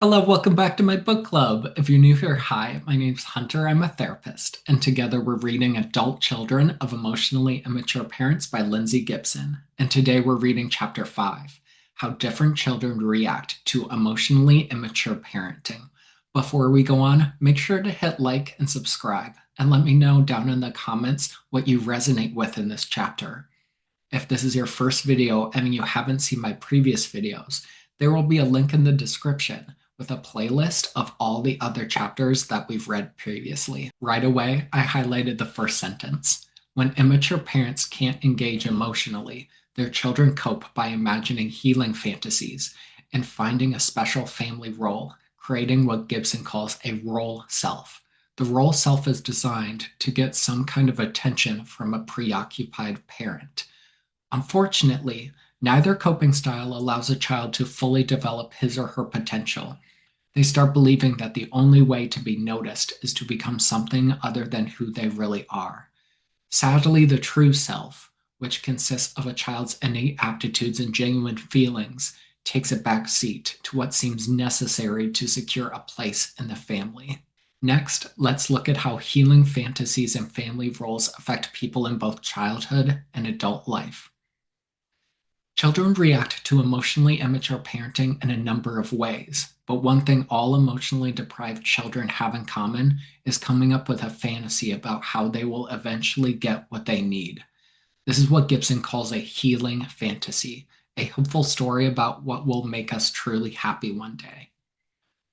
Hello, welcome back to my book club. If you're new here, hi, my name's Hunter. I'm a therapist, and together we're reading Adult Children of Emotionally Immature Parents by Lindsay Gibson. And today we're reading Chapter 5, How Different Children React to Emotionally Immature Parenting. Before we go on, make sure to hit like and subscribe, and let me know down in the comments what you resonate with in this chapter. If this is your first video and you haven't seen my previous videos, there will be a link in the description with a playlist of all the other chapters that we've read previously. Right away, I highlighted the first sentence. When immature parents can't engage emotionally, their children cope by imagining healing fantasies and finding a special family role, creating what Gibson calls a role self. The role self is designed to get some kind of attention from a preoccupied parent. Unfortunately, neither coping style allows a child to fully develop his or her potential. They start believing that the only way to be noticed is to become something other than who they really are. Sadly, the true self, which consists of a child's innate aptitudes and genuine feelings, takes a back seat to what seems necessary to secure a place in the family. Next, let's look at how healing fantasies and family roles affect people in both childhood and adult life. Children react to emotionally immature parenting in a number of ways, but one thing all emotionally deprived children have in common is coming up with a fantasy about how they will eventually get what they need. This is what Gibson calls a healing fantasy, a hopeful story about what will make us truly happy one day.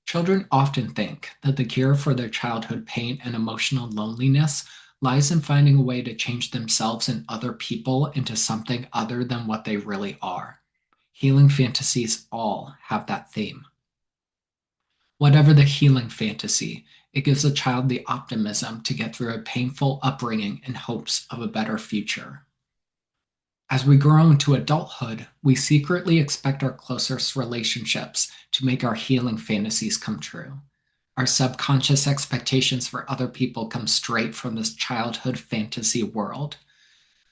Children often think that the cure for their childhood pain and emotional loneliness lies in finding a way to change themselves and other people into something other than what they really are. Healing fantasies all have that theme. Whatever the healing fantasy, it gives a child the optimism to get through a painful upbringing in hopes of a better future. As we grow into adulthood, we secretly expect our closest relationships to make our healing fantasies come true. Our subconscious expectations for other people come straight from this childhood fantasy world.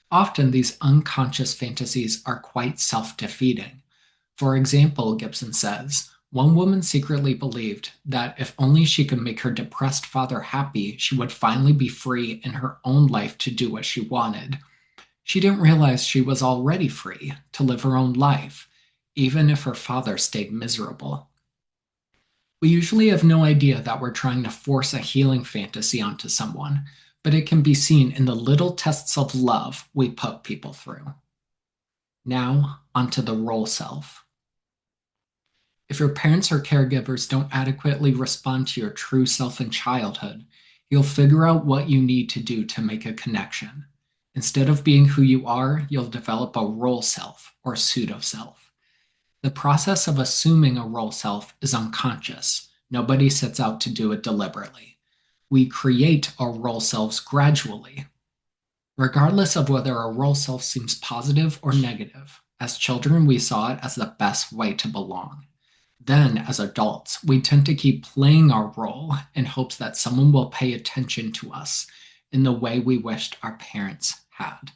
Often, these unconscious fantasies are quite self-defeating. For example, Gibson says, one woman secretly believed that if only she could make her depressed father happy, she would finally be free in her own life to do what she wanted. She didn't realize she was already free to live her own life, even if her father stayed miserable. We usually have no idea that we're trying to force a healing fantasy onto someone, but it can be seen in the little tests of love we put people through. Now, onto the role self. If your parents or caregivers don't adequately respond to your true self in childhood, you'll figure out what you need to do to make a connection. Instead of being who you are, you'll develop a role self or pseudo self. The process of assuming a role self is unconscious. Nobody sets out to do it deliberately. We create our role selves gradually. Regardless of whether a role self seems positive or negative, as children we saw it as the best way to belong. Then, as adults, we tend to keep playing our role in hopes that someone will pay attention to us in the way we wished our parents had.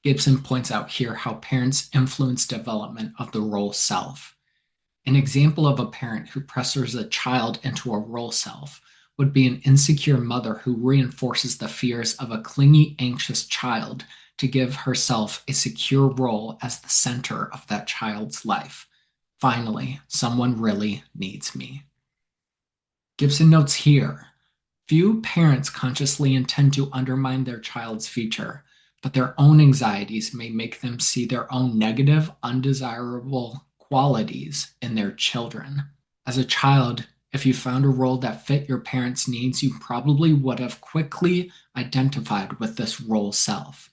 Gibson points out here how parents influence development of the role self. An example of a parent who pressures a child into a role self would be an insecure mother who reinforces the fears of a clingy, anxious child to give herself a secure role as the center of that child's life. Finally, someone really needs me. Gibson notes here, few parents consciously intend to undermine their child's future, but their own anxieties may make them see their own negative, undesirable qualities in their children. As a child, if you found a role that fit your parents' needs, you probably would have quickly identified with this role self.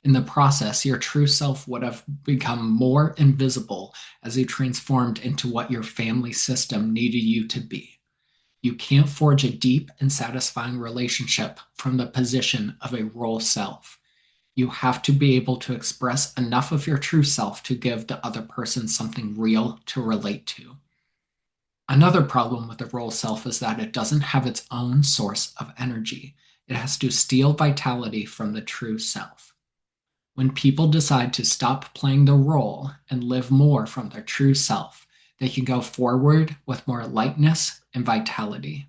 In the process, your true self would have become more invisible as you transformed into what your family system needed you to be. You can't forge a deep and satisfying relationship from the position of a role self. You have to be able to express enough of your true self to give the other person something real to relate to. Another problem with the role self is that it doesn't have its own source of energy. It has to steal vitality from the true self. When people decide to stop playing the role and live more from their true self, they can go forward with more lightness and vitality.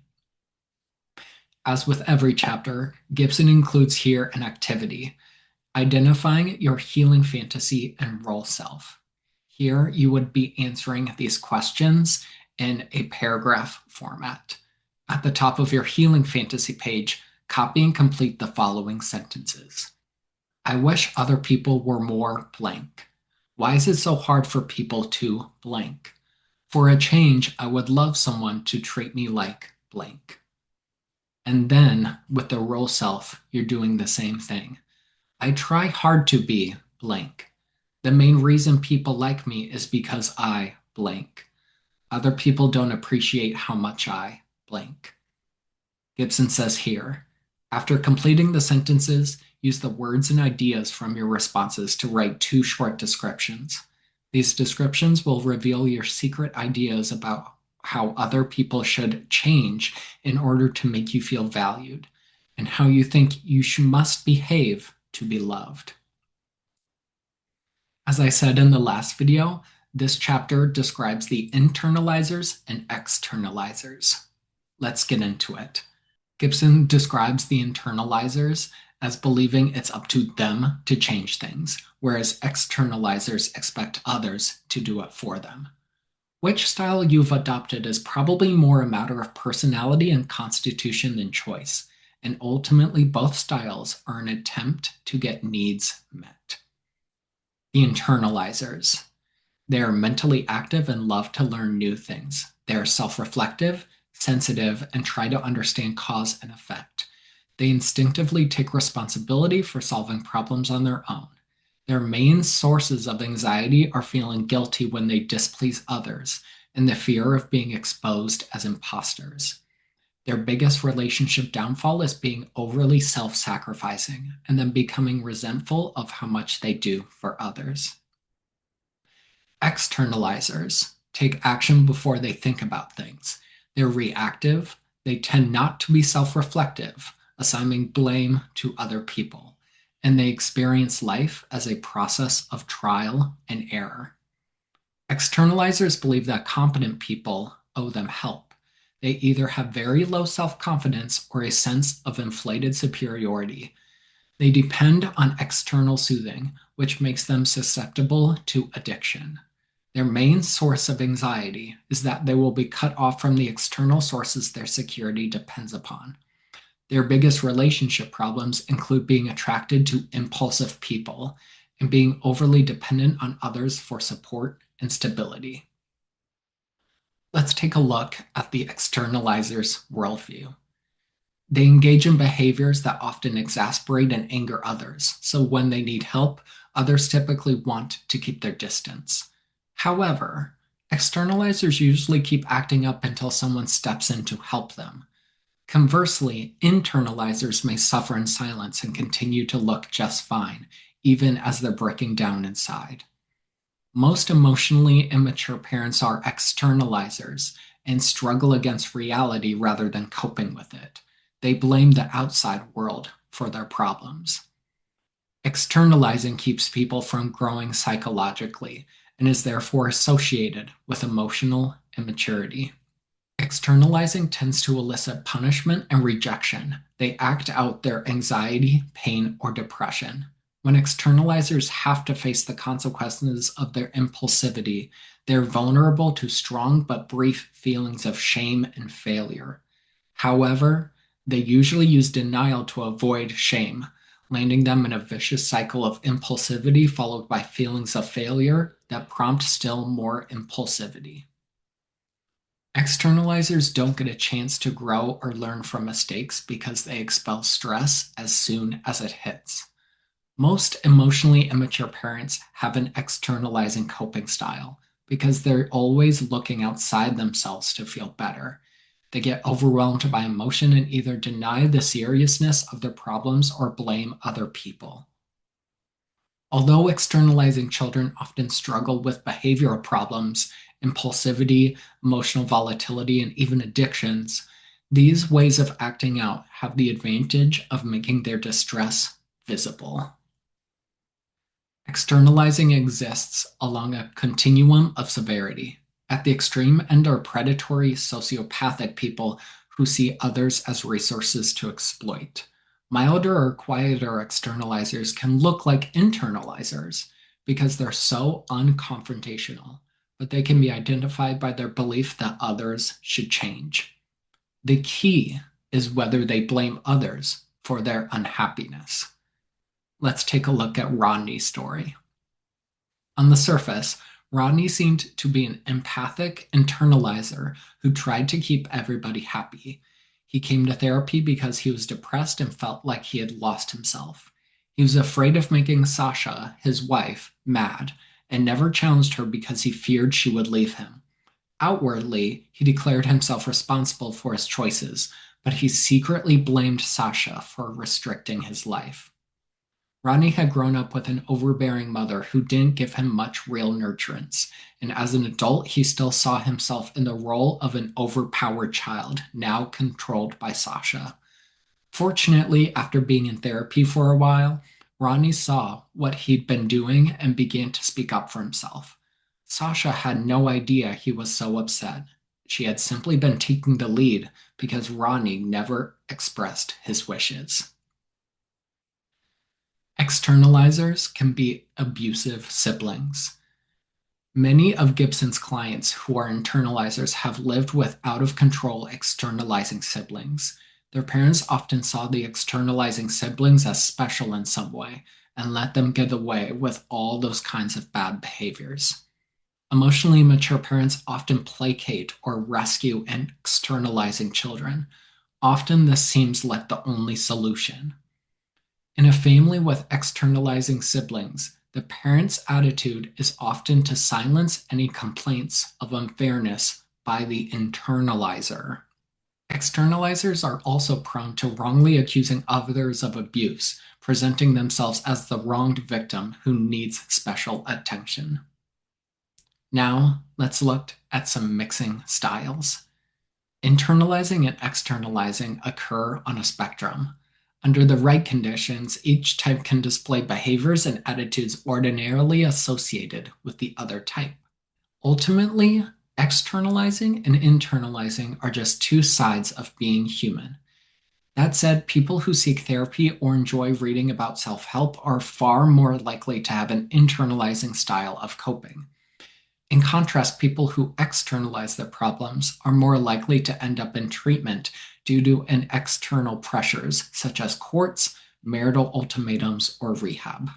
As with every chapter, Gibson includes here an activity, identifying your healing fantasy and role self. Here, you would be answering these questions in a paragraph format. At the top of your healing fantasy page, copy and complete the following sentences. I wish other people were more blank. Why is it so hard for people to blank? For a change, I would love someone to treat me like blank. And then with the role self, you're doing the same thing. I try hard to be blank. The main reason people like me is because I blank. Other people don't appreciate how much I blank. Gibson says here, after completing the sentences, use the words and ideas from your responses to write 2 short descriptions. These descriptions will reveal your secret ideas about how other people should change in order to make you feel valued, and how you think you must behave to be loved. As I said in the last video, this chapter describes the internalizers and externalizers. Let's get into it. Gibson describes the internalizers as believing it's up to them to change things, whereas externalizers expect others to do it for them. Which style you've adopted is probably more a matter of personality and constitution than choice, and ultimately both styles are an attempt to get needs met. The internalizers. They are mentally active and love to learn new things. They are self-reflective, sensitive, and try to understand cause and effect. They instinctively take responsibility for solving problems on their own. Their main sources of anxiety are feeling guilty when they displease others and the fear of being exposed as imposters. Their biggest relationship downfall is being overly self-sacrificing and then becoming resentful of how much they do for others. Externalizers take action before they think about things. They're reactive. They tend not to be self-reflective, assigning blame to other people, and they experience life as a process of trial and error. Externalizers believe that competent people owe them help. They either have very low self-confidence or a sense of inflated superiority. They depend on external soothing, which makes them susceptible to addiction. Their main source of anxiety is that they will be cut off from the external sources their security depends upon. Their biggest relationship problems include being attracted to impulsive people and being overly dependent on others for support and stability. Let's take a look at the externalizer's worldview. They engage in behaviors that often exasperate and anger others, so when they need help, others typically want to keep their distance. However, externalizers usually keep acting up until someone steps in to help them. Conversely, internalizers may suffer in silence and continue to look just fine, even as they're breaking down inside. Most emotionally immature parents are externalizers and struggle against reality rather than coping with it. They blame the outside world for their problems. Externalizing keeps people from growing psychologically and is therefore associated with emotional immaturity. Externalizing tends to elicit punishment and rejection. They act out their anxiety, pain, or depression. When externalizers have to face the consequences of their impulsivity, they're vulnerable to strong but brief feelings of shame and failure. However, they usually use denial to avoid shame, landing them in a vicious cycle of impulsivity followed by feelings of failure that prompt still more impulsivity. Externalizers don't get a chance to grow or learn from mistakes because they expel stress as soon as it hits. Most emotionally immature parents have an externalizing coping style because they're always looking outside themselves to feel better. They get overwhelmed by emotion and either deny the seriousness of their problems or blame other people. Although externalizing children often struggle with behavioral problems, impulsivity, emotional volatility, and even addictions, these ways of acting out have the advantage of making their distress visible. Externalizing exists along a continuum of severity. At the extreme end are predatory, sociopathic people who see others as resources to exploit. Milder or quieter externalizers can look like internalizers because they're so unconfrontational, but they can be identified by their belief that others should change. The key is whether they blame others for their unhappiness. Let's take a look at Rodney's story. On the surface, Rodney seemed to be an empathic internalizer who tried to keep everybody happy. He came to therapy because he was depressed and felt like he had lost himself. He was afraid of making Sasha, his wife, mad, and never challenged her because he feared she would leave him. Outwardly, he declared himself responsible for his choices, but he secretly blamed Sasha for restricting his life. Rodney had grown up with an overbearing mother who didn't give him much real nurturance, and as an adult, he still saw himself in the role of an overpowered child, now controlled by Sasha. Fortunately, after being in therapy for a while, Rodney saw what he'd been doing and began to speak up for himself. Sasha had no idea he was so upset. She had simply been taking the lead because Rodney never expressed his wishes. Externalizers can be abusive siblings. Many of Gibson's clients who are internalizers have lived with out of control externalizing siblings. Their parents often saw the externalizing siblings as special in some way and let them get away with all those kinds of bad behaviors. Emotionally immature parents often placate or rescue externalizing children. Often this seems like the only solution. In a family with externalizing siblings, the parent's attitude is often to silence any complaints of unfairness by the internalizer. Externalizers are also prone to wrongly accusing others of abuse, presenting themselves as the wronged victim who needs special attention. Now, let's look at some mixing styles. Internalizing and externalizing occur on a spectrum. Under the right conditions, each type can display behaviors and attitudes ordinarily associated with the other type. Ultimately, externalizing and internalizing are just two sides of being human. That said, people who seek therapy or enjoy reading about self-help are far more likely to have an internalizing style of coping. In contrast, people who externalize their problems are more likely to end up in treatment due to external pressures such as courts, marital ultimatums, or rehab.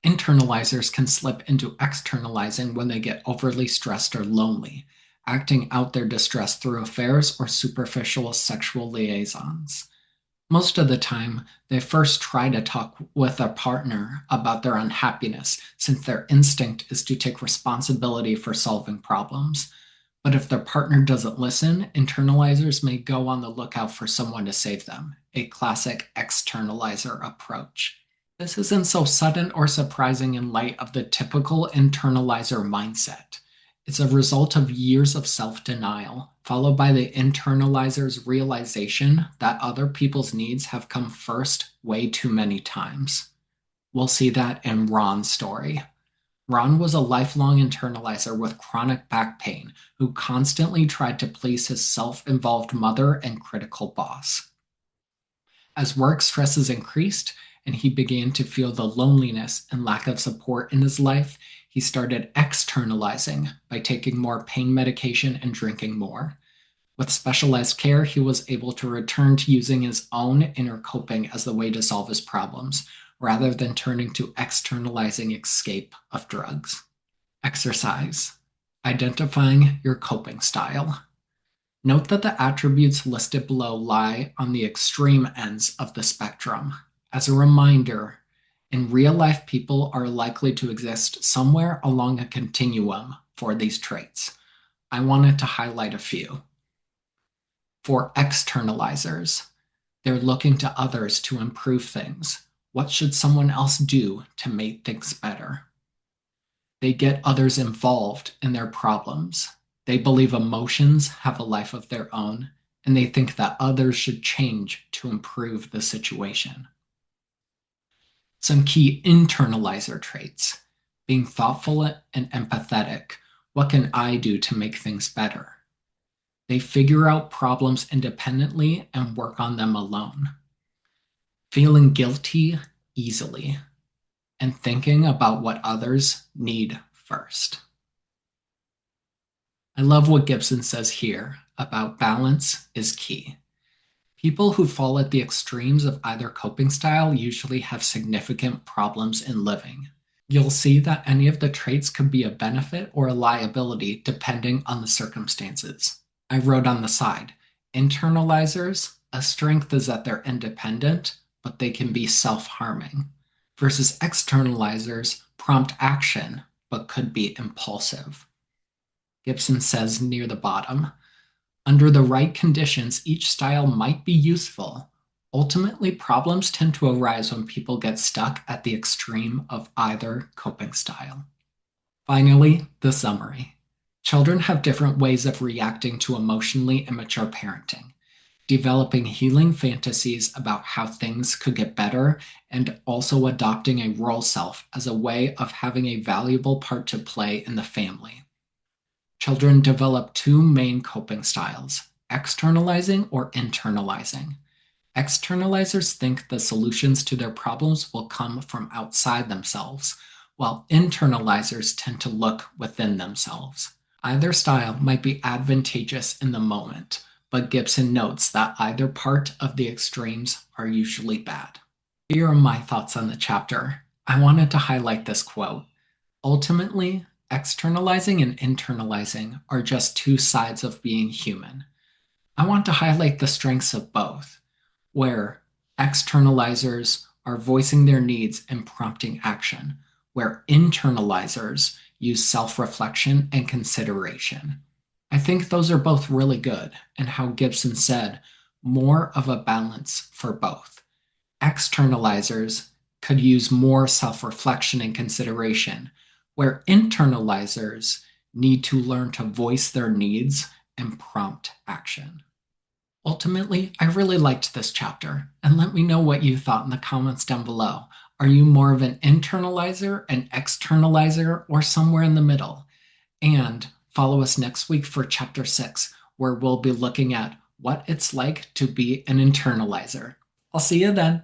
Internalizers can slip into externalizing when they get overly stressed or lonely, acting out their distress through affairs or superficial sexual liaisons. Most of the time, they first try to talk with their partner about their unhappiness, since their instinct is to take responsibility for solving problems. But if their partner doesn't listen, internalizers may go on the lookout for someone to save them, a classic externalizer approach. This isn't so sudden or surprising in light of the typical internalizer mindset. It's a result of years of self-denial, followed by the internalizer's realization that other people's needs have come first way too many times. We'll see that in Ron's story. Ron was a lifelong internalizer with chronic back pain who constantly tried to please his self-involved mother and critical boss. As work stresses increased and he began to feel the loneliness and lack of support in his life, he started externalizing by taking more pain medication and drinking more. With specialized care, he was able to return to using his own inner coping as the way to solve his problems, rather than turning to externalizing escape of drugs. Exercise. Identifying your coping style. Note that the attributes listed below lie on the extreme ends of the spectrum. As a reminder, in real life, people are likely to exist somewhere along a continuum for these traits. I wanted to highlight a few. For externalizers, they're looking to others to improve things. What should someone else do to make things better? They get others involved in their problems. They believe emotions have a life of their own, and they think that others should change to improve the situation. Some key internalizer traits: being thoughtful and empathetic. What can I do to make things better? They figure out problems independently and work on them alone. Feeling guilty easily and thinking about what others need first. I love what Gibson says here about balance is key. People who fall at the extremes of either coping style usually have significant problems in living. You'll see that any of the traits could be a benefit or a liability depending on the circumstances. I wrote on the side, internalizers, a strength is that they're independent, but they can be self-harming, versus externalizers prompt action, but could be impulsive. Gibson says near the bottom, under the right conditions, each style might be useful. Ultimately, problems tend to arise when people get stuck at the extreme of either coping style. Finally, the summary. Children have different ways of reacting to emotionally immature parenting, developing healing fantasies about how things could get better, and also adopting a role self as a way of having a valuable part to play in the family. Children develop two main coping styles, externalizing or internalizing. Externalizers think the solutions to their problems will come from outside themselves, while internalizers tend to look within themselves. Either style might be advantageous in the moment, but Gibson notes that either part of the extremes are usually bad. Here are my thoughts on the chapter. I wanted to highlight this quote. Ultimately, externalizing and internalizing are just two sides of being human. I want to highlight the strengths of both, where externalizers are voicing their needs and prompting action, where internalizers use self-reflection and consideration. I think those are both really good, and how Gibson said, more of a balance for both. Externalizers could use more self-reflection and consideration, where internalizers need to learn to voice their needs and prompt action. Ultimately, I really liked this chapter, and let me know what you thought in the comments down below. Are you more of an internalizer, an externalizer, or somewhere in the middle? And follow us next week for chapter 6, where we'll be looking at what it's like to be an internalizer. I'll see you then.